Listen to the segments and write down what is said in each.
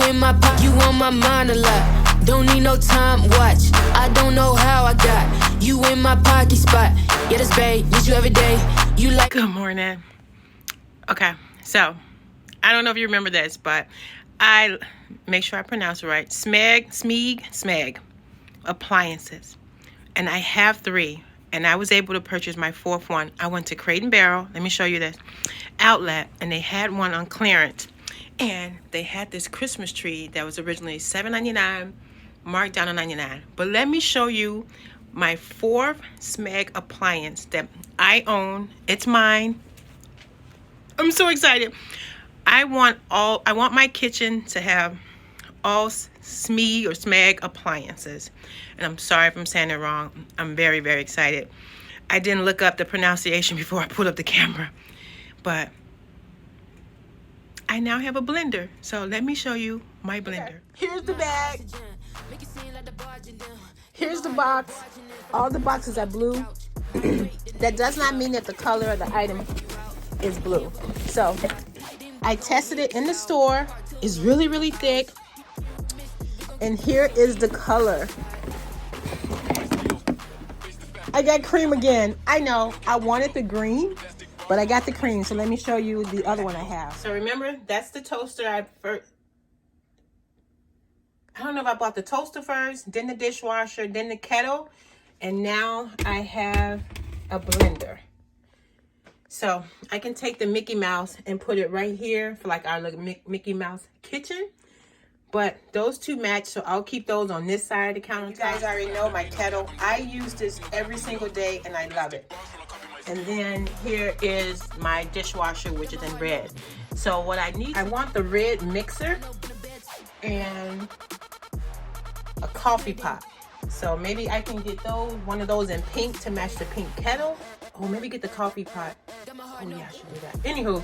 in my pocket, you on my mind a lot. Don't need no time, watch. I don't know how I got you in my pocket spot. Yeah, that's babe, need you every day. You like. Good morning. Okay, so I don't know if you remember this, but I make sure I pronounce it right. Smeg appliances, and I have 3, and I was able to purchase my 4th one. I went to Crate and Barrel. Let me show you this outlet, and they had one on clearance, and they had this Christmas tree that was originally $7.99, marked down to $99. But let me show you my 4th Smeg appliance that I own. It's mine. I'm so excited. I want my kitchen to have all Smeg appliances. And I'm sorry if I'm saying it wrong. I'm very, very excited. I didn't look up the pronunciation before I put up the camera. But I now have a blender. So let me show you my blender. Okay. Here's the bag. Here's the box. All the boxes are blue. That does not mean that the color of the item is blue. So I tested it in the store. It's really, really thick. And here is the color. I got cream again. I know I wanted the green, but I got the cream. So let me show you the other one I have. So remember, that's the toaster I don't know if I bought the toaster first, then the dishwasher, then the kettle, and now I have a blender. So I can take the Mickey Mouse and put it right here for like our little Mickey Mouse kitchen. But those 2 match, so I'll keep those on this side of the counter. You guys already know my kettle. I use this every single day and I love it. And then here is my dishwasher, which is in red. So what I need, I want the red mixer and a coffee pot. So maybe I can get one of those in pink to match the pink kettle. Oh, maybe get the coffee pot. Oh yeah, I should do that. Anywho,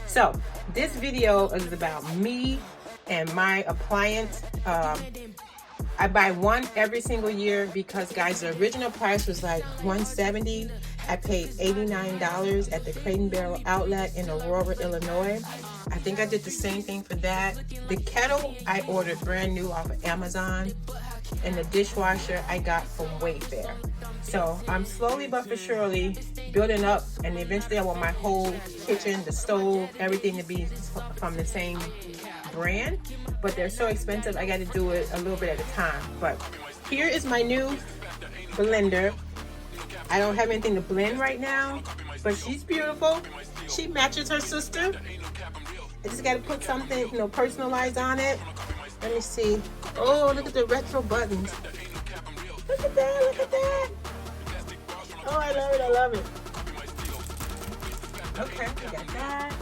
so this video is about me and my appliance. I buy one every single year because, guys, the original price was like $170. I paid $89 at the Crate and Barrel outlet in Aurora, Illinois. I think I did the same thing for that. The kettle I ordered brand new off of Amazon, and the dishwasher I got from Wayfair. So I'm slowly but for surely building up, and eventually I want my whole kitchen, the stove, everything to be from the same brand. But they're so expensive, I got to do it a little bit at a time. But here is my new blender. I don't have anything to blend right now, but she's beautiful. She matches her sister. I just got to put something, personalized on it. Let me see. Oh, look at the retro buttons. Look at that, look at that. Oh, I love it, I love it. Okay, we got that.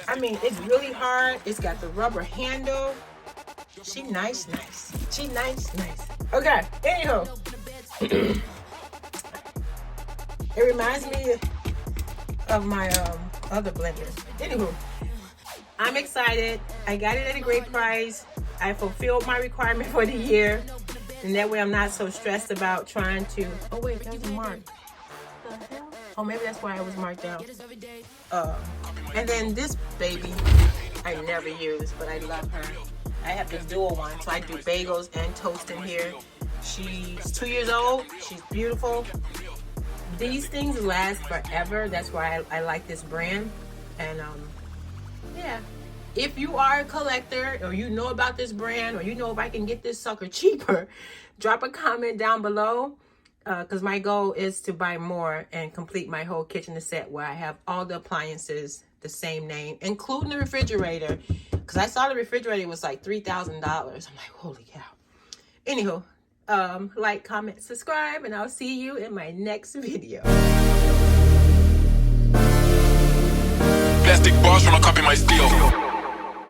I mean, it's really hard. It's got the rubber handle. She nice. She nice. Okay, anyhow. It reminds me of my other blender. Anywho, I'm excited. I got it at a great price. I fulfilled my requirement for the year. And that way I'm not so stressed about trying to... Oh, wait, that's a mark. What the hell? Oh, maybe that's why I was marked out. And then this baby, I never use, but I love her. I have the dual one, so I do bagels and toast in here. She's 2 years old. She's beautiful. These things last forever. That's why I like this brand. And yeah, if you are a collector, or you know about this brand, or you know if I can get this sucker cheaper, drop a comment down below, because my goal is to buy more and complete my whole kitchen set where I have all the appliances the same name, including the refrigerator, because I saw the refrigerator was like $3,000. I'm like, holy cow. Anywho, like, comment, subscribe, and I'll see you in my next video. Plastic bars wanna copy my steel.